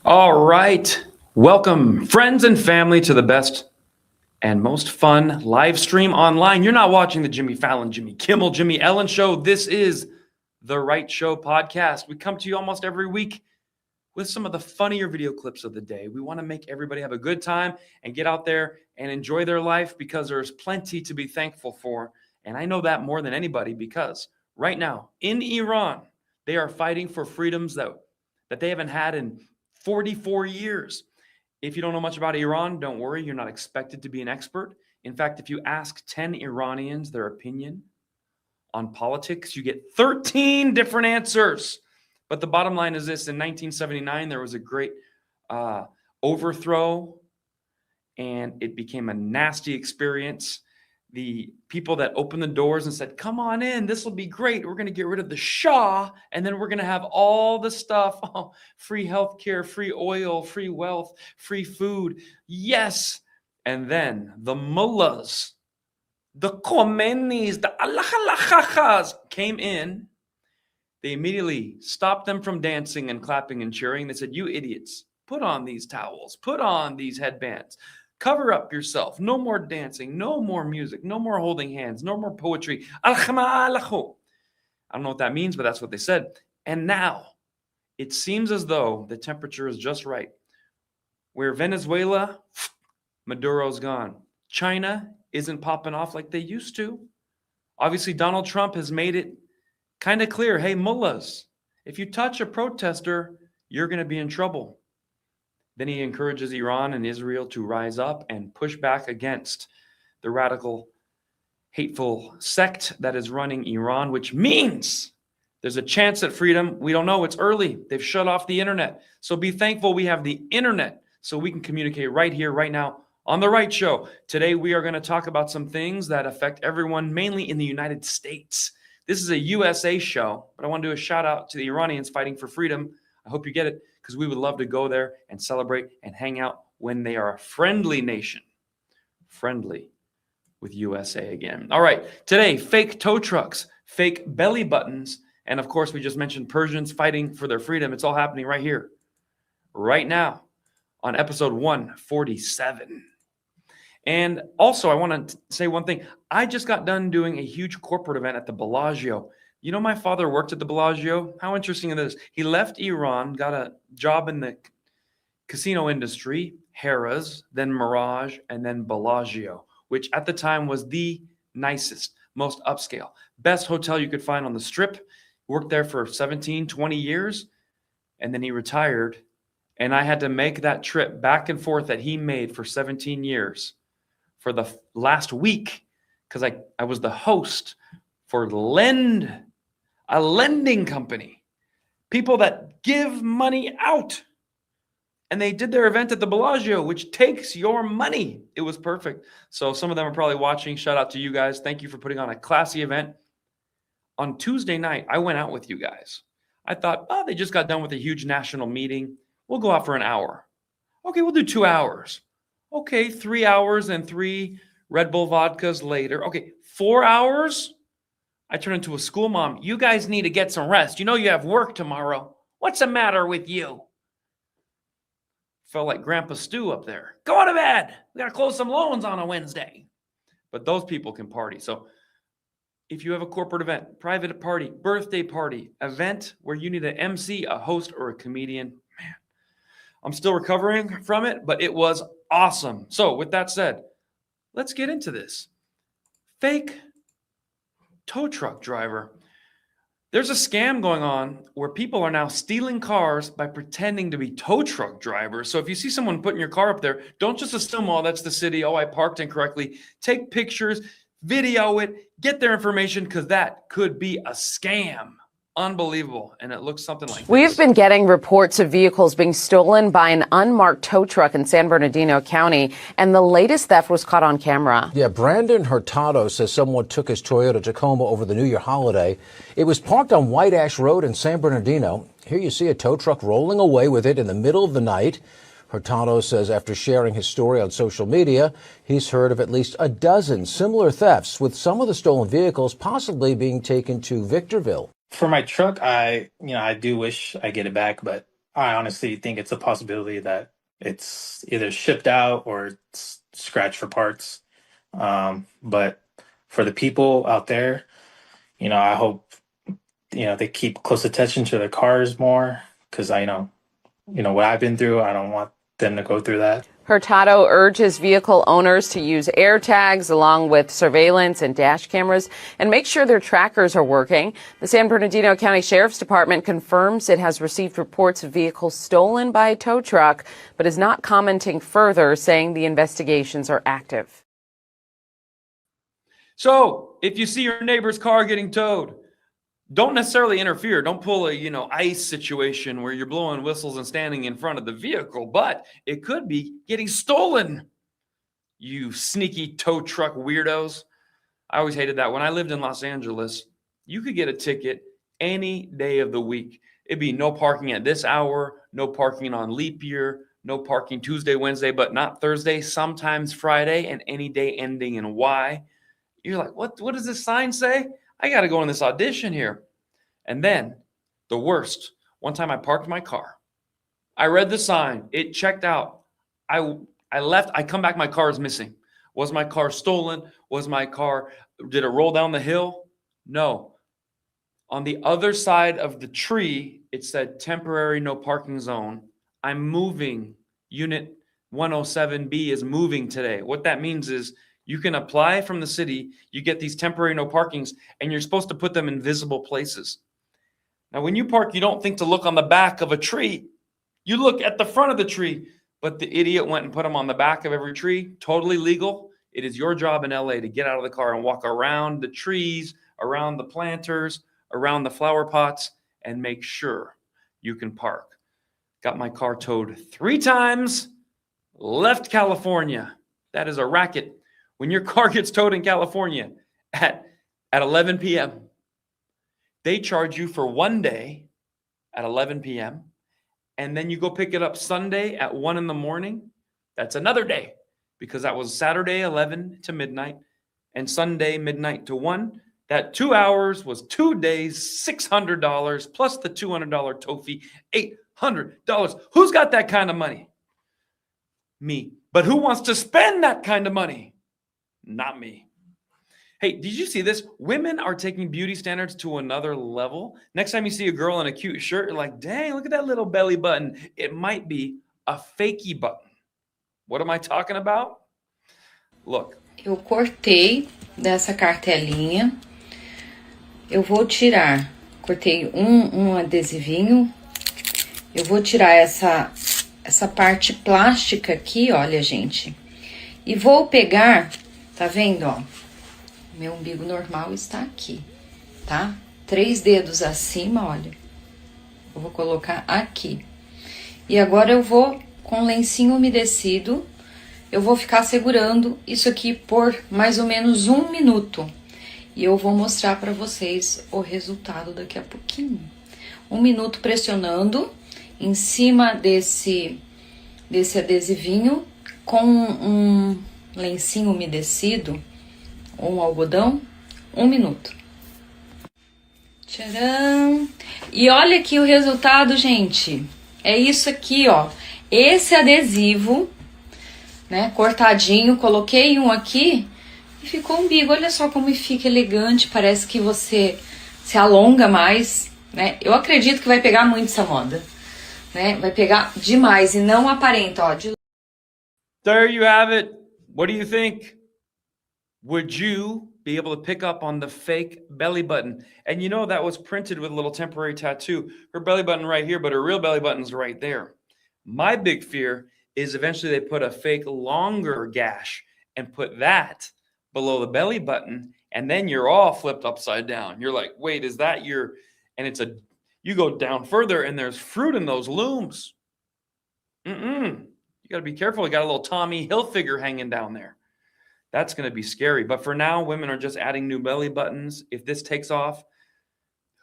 All right. Welcome, friends and family, to the best and most fun live stream online. You're not watching the Jimmy Fallon, Jimmy Kimmel, Jimmy Ellen show. This is the Right Show podcast. We come to you almost every week with some of the funnier video clips of the day. We want to make everybody have a good time and get out there and enjoy their life because there's plenty to be thankful for. And I know that more than anybody because right now in Iran, they are fighting for freedoms that they haven't had in 44 years. If you don't know much about Iran, don't worry. You're not expected to be an expert. In fact, if you ask 10 Iranians their opinion on politics, you get 13 different answers. But the bottom line is this: in 1979, there was a great overthrow, and it became a nasty experience. The people that opened the doors and said, come on in, this will be great. We're going to get rid of the Shah, and then we're going to have all the stuff, free healthcare, free oil, free wealth, free food. Yes. And then the mullahs, the Khomeinis, the Allah came in. They immediately stopped them from dancing and clapping and cheering. They said, you idiots, put on these towels, put on these headbands, cover up yourself. No more dancing, no more music, no more holding hands, no more poetry. I don't know what that means, but that's what they said. And now it seems as though the temperature is just right. Where Venezuela, Maduro's gone. China isn't popping off like they used to. Obviously, Donald Trump has made it kind of clear, hey, mullahs, if you touch a protester, you're going to be in trouble. Then he encourages Iran and Israel to rise up and push back against the radical, hateful sect that is running Iran, which means there's a chance at freedom. We don't know. It's early. They've shut off the internet. So be thankful we have the internet so we can communicate right here, right now on The Right Show. Today, we are going to talk about some things that affect everyone, mainly in the United States. This is a USA show, but I want to do a shout out to the Iranians fighting for freedom. I hope you get it, because we would love to go there and celebrate and hang out when they are a friendly nation. Friendly with USA again. All right, today, fake tow trucks, fake belly buttons, and of course, we just mentioned Persians fighting for their freedom. It's all happening right here, right now, on episode 147. And also, I want to say one thing. I just got done doing a huge corporate event at the Bellagio. You know, my father worked at the Bellagio. How interesting it is. He left Iran, got a job in the casino industry, Harrah's, then Mirage, and then Bellagio, which at the time was the nicest, most upscale, best hotel you could find on the Strip. Worked there for 17, 20 years, and then he retired. And I had to make that trip back and forth that he made for 17 years for the last week, because I was the host for Lend, a lending company, people that give money out. And they did their event at the Bellagio, which takes your money. It was perfect. So some of them are probably watching. Shout out to you guys. Thank you for putting on a classy event. On Tuesday night, I went out with you guys. I thought, oh, they just got done with a huge national meeting. We'll go out for an hour. Okay, we'll do 2 hours. Okay, 3 hours and 3 Red Bull vodkas later. Okay, 4 hours? I turn into a school mom. You guys need to get some rest. You know you have work tomorrow. What's the matter with you? Felt like Grandpa Stu up there. Go to bed. We got to close some loans on a Wednesday. But those people can party. So if you have a corporate event, private party, birthday party, event where you need an MC, a host, or a comedian, man, I'm still recovering from it, but it was awesome. So with that said, let's get into this. Fake tow truck driver. There's a scam going on where people are now stealing cars by pretending to be tow truck drivers. So if you see someone putting your car up there, don't just assume, oh, that's the city. Oh, I parked incorrectly. Take pictures, video it, get their information, because that could be a scam. Unbelievable. And it looks something like this. We've been getting reports of vehicles being stolen by an unmarked tow truck in San Bernardino County, and the latest theft was caught on camera. Yeah, Brandon Hurtado says someone took his Toyota Tacoma over the New Year holiday. It was parked on White Ash Road in San Bernardino. Here you see a tow truck rolling away with it in the middle of the night. Hurtado says after sharing his story on social media, he's heard of at least a dozen similar thefts, with some of the stolen vehicles possibly being taken to Victorville. For my truck, I do wish I get it back, but I honestly think it's a possibility that it's either shipped out or it's scratched for parts. But for the people out there, I hope they keep close attention to their cars more because I what I've been through. I don't want them to go through that. Hurtado urges vehicle owners to use AirTags along with surveillance and dash cameras and make sure their trackers are working. The San Bernardino County Sheriff's Department confirms it has received reports of vehicles stolen by a tow truck, but is not commenting further, saying the investigations are active. So if you see your neighbor's car getting towed, don't necessarily interfere. Don't pull a, ice situation where you're blowing whistles and standing in front of the vehicle, but it could be getting stolen. You sneaky tow truck weirdos. I always hated that. When I lived in Los Angeles, you could get a ticket any day of the week. It'd be no parking at this hour, no parking on leap year, no parking Tuesday, Wednesday, but not Thursday, sometimes Friday, and any day ending in Y. You're like, what does this sign say? I got to go on this audition here. And then the worst, one time I parked my car. I read the sign. It checked out. I left. I come back. My car is missing. Was my car stolen? Did it roll down the hill? No. On the other side of the tree, it said temporary no parking zone. I'm moving. Unit 107B is moving today. What that means is you can apply from the city. You get these temporary no parkings, and you're supposed to put them in visible places. Now, when you park, you don't think to look on the back of a tree. You look at the front of the tree, but the idiot went and put them on the back of every tree. Totally legal. It is your job in LA to get out of the car and walk around the trees, around the planters, around the flower pots, and make sure you can park. Got my car towed 3 times, left California. That is a racket. When your car gets towed in California at 11 p.m., they charge you for 1 day at 11 p.m., and then you go pick it up Sunday at 1 in the morning. That's another day, because that was Saturday 11 to midnight and Sunday midnight to 1. That 2 hours was 2 days, $600 plus the $200 tow fee, $800. Who's got that kind of money? Me. But who wants to spend that kind of money? Not me. Hey, did you see this? Women are taking beauty standards to another level. Next time you see a girl in a cute shirt, you're like, dang, look at that little belly button. It might be a fakey button. What am I talking about? Look. Eu cortei dessa cartelinha. Eu vou tirar. Cortei um adesivinho. Eu vou tirar essa parte plástica aqui, olha, gente. E vou pegar, tá vendo, ó? Meu umbigo normal está aqui, tá? 3 dedos acima, olha. Eu vou colocar aqui. E agora eu vou, com lencinho umedecido, eu vou ficar segurando isso aqui por mais ou menos 1 minuto. E eu vou mostrar para vocês o resultado daqui a pouquinho. 1 minuto pressionando em cima desse adesivinho com um lencinho umedecido ou um algodão, 1 minuto. Tcharam! E olha aqui o resultado, gente. É isso aqui, ó. Esse adesivo, né, cortadinho, coloquei um aqui e ficou um umbigo. Olha só como fica elegante, parece que você se alonga mais, né? Eu acredito que vai pegar muito essa moda, né? Vai pegar demais e não aparenta, ó. There you have it. What do you think? Would you be able to pick up on the fake belly button? And that was printed with a little temporary tattoo. Her belly button right here, but her real belly button's right there. My big fear is eventually they put a fake longer gash and put that below the belly button, and then you're all flipped upside down. You're like, wait, is that your, and you go down further and there's fruit in those looms. You got to be careful. You got a little Tommy Hilfiger hanging down there. That's going to be scary. But for now, women are just adding new belly buttons. If this takes off,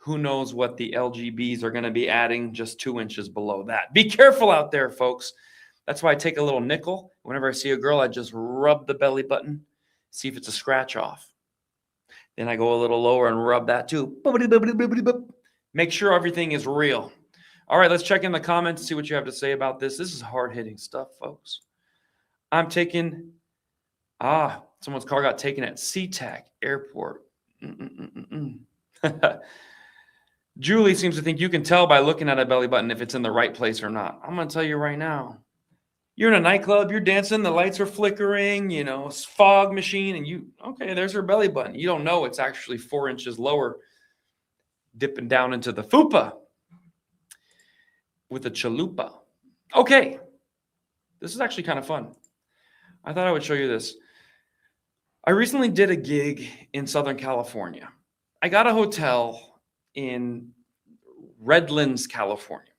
who knows what the LGBs are going to be adding just 2 inches below that. Be careful out there, folks. That's why I take a little nickel. Whenever I see a girl, I just rub the belly button, see if it's a scratch off. Then I go a little lower and rub that too. Make sure everything is real. All right, let's check in the comments, see what you have to say about this. This is hard-hitting stuff, folks. I'm taking, someone's car got taken at SeaTac Airport. Julie seems to think you can tell by looking at a belly button if it's in the right place or not. I'm going to tell you right now. You're in a nightclub, you're dancing, the lights are flickering, fog machine, and okay, there's her belly button. You don't know it's actually 4 inches lower, dipping down into the fupa with a chalupa. Okay, this is actually kind of fun. I thought I would show you this. I recently did a gig in Southern California. I got a hotel in Redlands, California.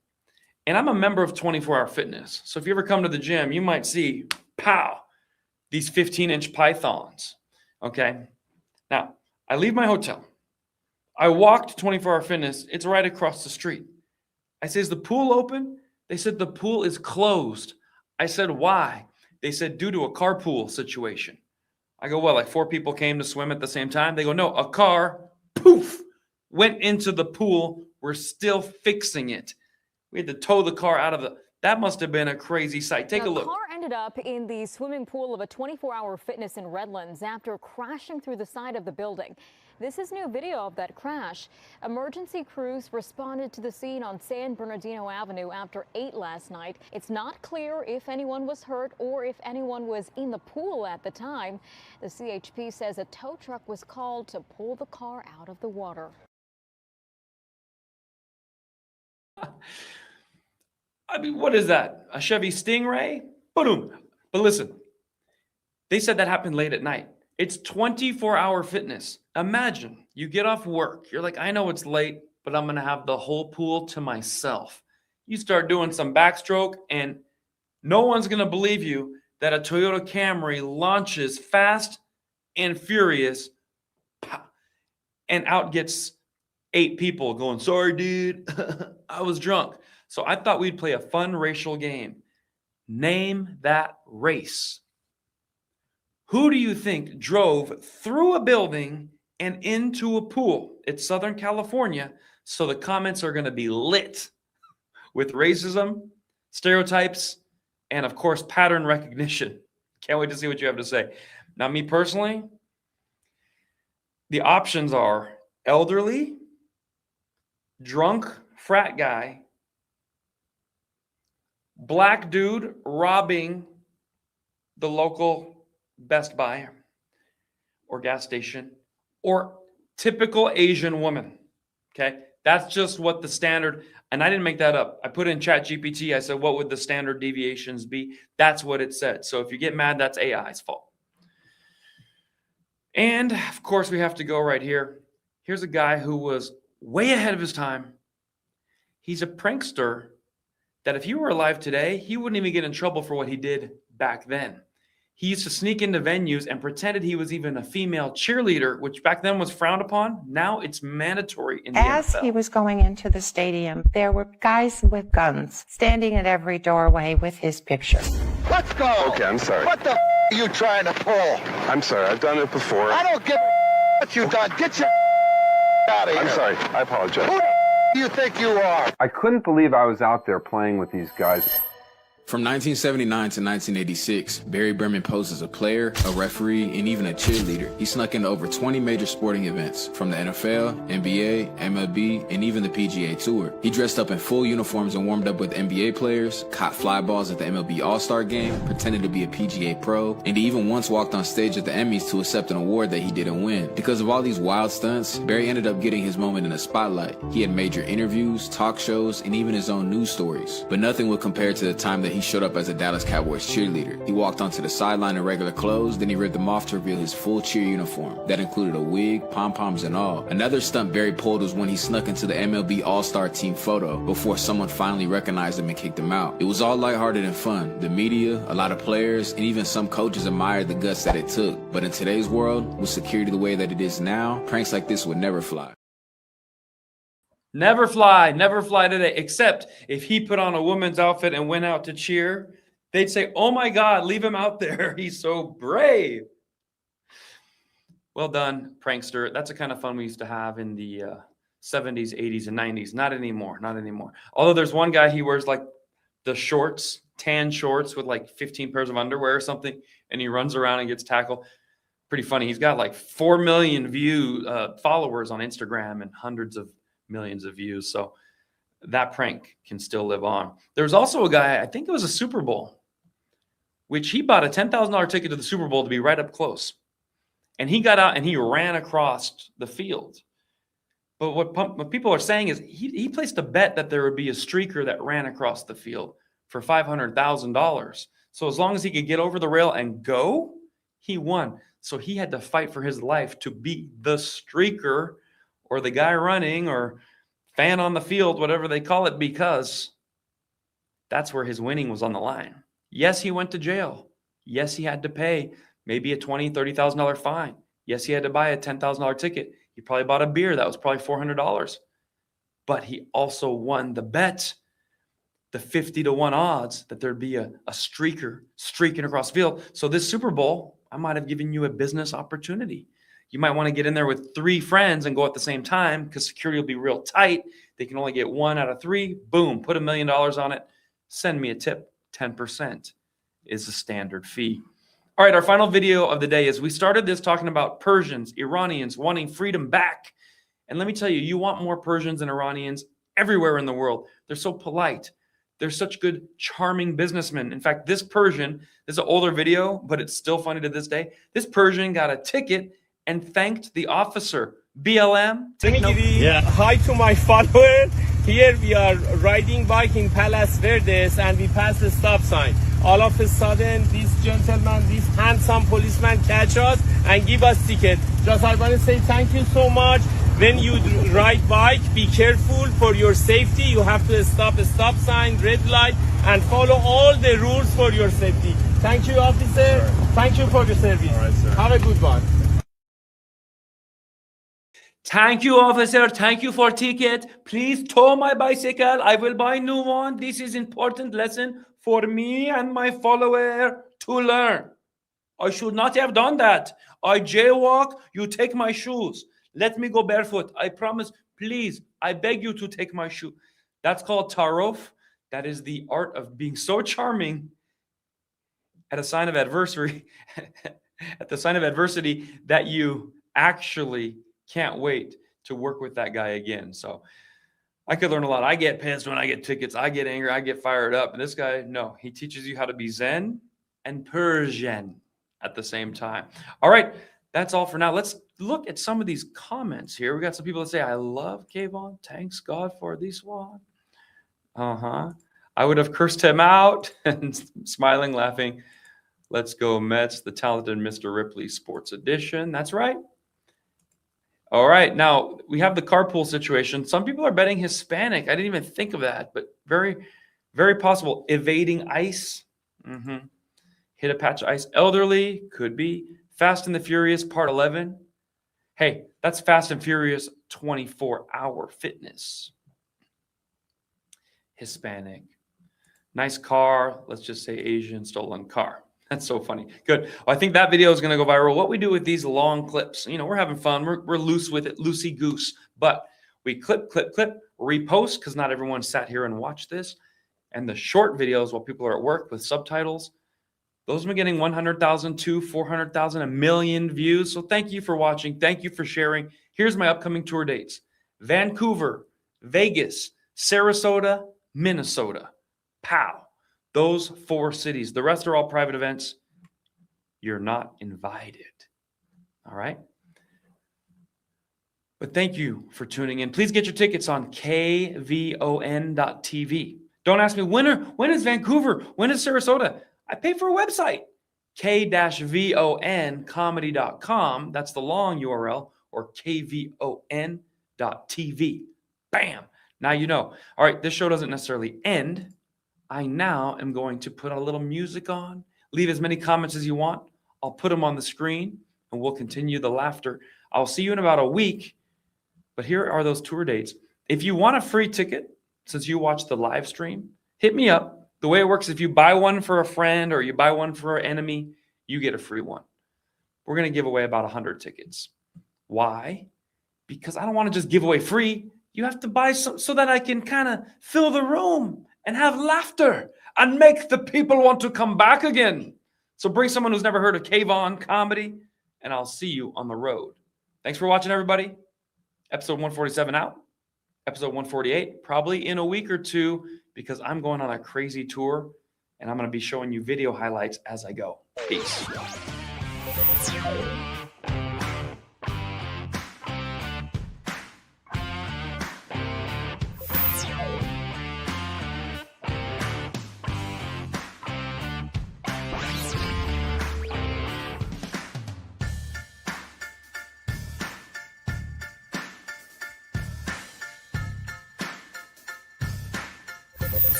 And I'm a member of 24 Hour Fitness. So if you ever come to the gym, you might see, pow, these 15-inch pythons. Okay? Now, I leave my hotel. I walk to 24 Hour Fitness. It's right across the street. I say, is the pool open? They said the pool is closed. I said, why? They said, due to a carpool situation. I go, well, like 4 people came to swim at the same time? They go, no, a car, poof, went into the pool. We're still fixing it. We had to tow the car out of that must have been a crazy sight. Take a look. The car ended up in the swimming pool of a 24-hour fitness in Redlands after crashing through the side of the building. This is new video of that crash. Emergency crews responded to the scene on San Bernardino Avenue after 8 last night. It's not clear if anyone was hurt or if anyone was in the pool at the time. The CHP says a tow truck was called to pull the car out of the water. I mean, what is that? A Chevy Stingray? Boom. But listen, they said that happened late at night. It's 24-hour fitness. Imagine you get off work. You're like, I know it's late, but I'm going to have the whole pool to myself. You start doing some backstroke, and no one's going to believe you that a Toyota Camry launches fast and furious, and out gets 8 people going, sorry, dude, I was drunk. So I thought we'd play a fun racial game. Name that race. Who do you think drove through a building and into a pool? It's Southern California, so the comments are going to be lit with racism, stereotypes, and of course, pattern recognition. Can't wait to see what you have to say. Now, me personally, the options are elderly, drunk frat guy, black dude robbing the local Best Buy or gas station, or typical Asian woman. Okay, that's just what the standard, and I didn't make that up. I put in ChatGPT. I said, what would the standard deviations be? That's what it said. So if you get mad, that's AI's fault. And of course, we have to go right here. Here's a guy who was way ahead of his time. He's a prankster that if he were alive today, he wouldn't even get in trouble for what he did back then. He used to sneak into venues and pretended he was even a female cheerleader, which back then was frowned upon. Now it's mandatory in the As NFL. he was going into the stadium, there were guys with guns standing at every doorway with his picture. Let's go. Okay, I'm sorry. What the are you trying to pull? I'm sorry. I've done it before. I don't give what you done. Get your out of here. I'm sorry. I apologize. Who do you think you are? I couldn't believe I was out there playing with these guys. From 1979 to 1986, Barry Berman posed as a player, a referee, and even a cheerleader. He snuck into over 20 major sporting events, from the NFL, NBA, MLB, and even the PGA Tour. He dressed up in full uniforms and warmed up with NBA players, caught fly balls at the MLB All-Star Game, pretended to be a PGA pro, and he even once walked on stage at the Emmys to accept an award that he didn't win. Because of all these wild stunts, Barry ended up getting his moment in the spotlight. He had major interviews, talk shows, and even his own news stories. But nothing would compare to the time that he showed up as a Dallas Cowboys cheerleader. He walked onto the sideline in regular clothes, then he ripped them off to reveal his full cheer uniform. That included a wig, pom-poms, and all. Another stunt Barry pulled was when he snuck into the MLB All-Star team photo before someone finally recognized him and kicked him out. It was all lighthearted and fun. The media, a lot of players, and even some coaches admired the guts that it took. But in today's world, with security the way that it is now, pranks like this would never fly. Never fly today, except if he put on a woman's outfit and went out to cheer, they'd say, oh my God, leave him out there. He's so brave. Well done, prankster. That's the kind of fun we used to have in the 70s, 80s, and 90s. Not anymore. Not anymore. Although there's one guy, he wears like the shorts, tan shorts with like 15 pairs of underwear or something, and he runs around and gets tackled. Pretty funny. He's got like 4 million followers on Instagram and hundreds of millions of views. So that prank can still live on. There's also a guy, I think it was a Super Bowl, which he bought a $10,000 ticket to the Super Bowl to be right up close. And he got out and he ran across the field. But what people are saying is he placed a bet that there would be a streaker that ran across the field for $500,000. So as long as he could get over the rail and go, he won. So he had to fight for his life to beat the streaker or the guy running or fan on the field, whatever they call it, because that's where his winning was on the line. Yes, he went to jail. Yes, he had to pay maybe a $20,000, $30,000 fine. Yes, he had to buy a $10,000 ticket. He probably bought a beer. That was probably $400. But he also won the bet, the 50-1 odds that there'd be a streaker streaking across the field. So this Super Bowl, I might have given you a business opportunity. You might want to get in there with 3 friends and go at the same time because security will be real tight. They can only get 1 out of 3. Boom, put $1 million on it. Send me a tip. 10% is the standard fee. All right, our final video of the day is we started this talking about Persians, Iranians wanting freedom back. And let me tell you, you want more Persians and Iranians everywhere in the world. They're so polite. They're such good, charming businessmen. In fact, this Persian, this is an older video, but it's still funny to this day. This Persian got a ticket and thanked the officer. BLM, take note. Yeah. Hi to my follower. Here we are riding bike in Palas Verdes and we pass the stop sign. All of a sudden, this gentleman, this handsome policeman catch us and give us ticket. Just I want to say thank you so much. When you ride bike, be careful for your safety. You have to stop a stop sign, red light, and follow all the rules for your safety. Thank you, officer. Sure. Thank you for your service. All right, sir. Have a good one. Thank you, officer. Thank you for ticket. Please tow my bicycle. I will buy new one. This is important lesson for me and my follower to learn. I should not have done that. I jaywalk. You take my shoes. Let me go barefoot. I promise. Please, I beg you to take my shoe. That's called tarof. That is the art of being so charming at a sign of adversity, at the sign of adversity that you actually can't wait to work with that guy again. So I could learn a lot. I get pissed when I get tickets. I get angry. I get fired up. And this guy, no, he teaches you how to be Zen and Persian at the same time. All right, that's all for now. Let's look at some of these comments here. We got some people that say, I love Kayvon. Thanks God for this one. I would have cursed him out and smiling, laughing. Let's go Mets, the talented Mr. Ripley Sports Edition. That's right. All right, now we have the carpool situation. Some people are betting Hispanic. I didn't even think of that, but very, very possible. Evading ICE. Hit a patch of ice. Elderly, could be. Fast and the Furious, Part 11. Hey, that's Fast and Furious 24-hour fitness. Hispanic. Nice car. Let's just say Asian stolen car. That's so funny. Good. Well, I think that video is going to go viral. What we do with these long clips, you know, we're having fun. We're loose with it, loosey goose. But we clip, repost because not everyone sat here and watched this. And the short videos while people are at work with subtitles, those have been getting 100,000, 200,000, 400,000, 1 million views. So thank you for watching. Thank you for sharing. Here's my upcoming tour dates. Vancouver, Vegas, Sarasota, Minnesota. Pow. Those 4 cities. The rest are all private events. You're not invited. All right? But thank you for tuning in. Please get your tickets on kvon.tv. Don't ask me, when is Vancouver? When is Sarasota? I pay for a website. k-voncomedy.com. That's the long URL. Or kvon.tv. Bam. Now you know. All right, this show doesn't necessarily end. I now am going to put a little music on. Leave as many comments as you want. I'll put them on the screen, and we'll continue the laughter. I'll see you in about a week. But here are those tour dates. If you want a free ticket, since you watched the live stream, hit me up. The way it works, if you buy one for a friend or you buy one for an enemy, you get a free one. We're going to give away about 100 tickets. Why? because I don't want to just give away free. You have to buy so that I can kind of fill the room and have laughter and make the people want to come back again. So bring someone who's never heard of Cave-On comedy, and I'll see you on the road. Thanks for watching, everybody. Episode 147 out. Episode 148 probably in a week or two, because I'm going on a crazy tour, and I'm going to be showing you video highlights as I go. Peace. You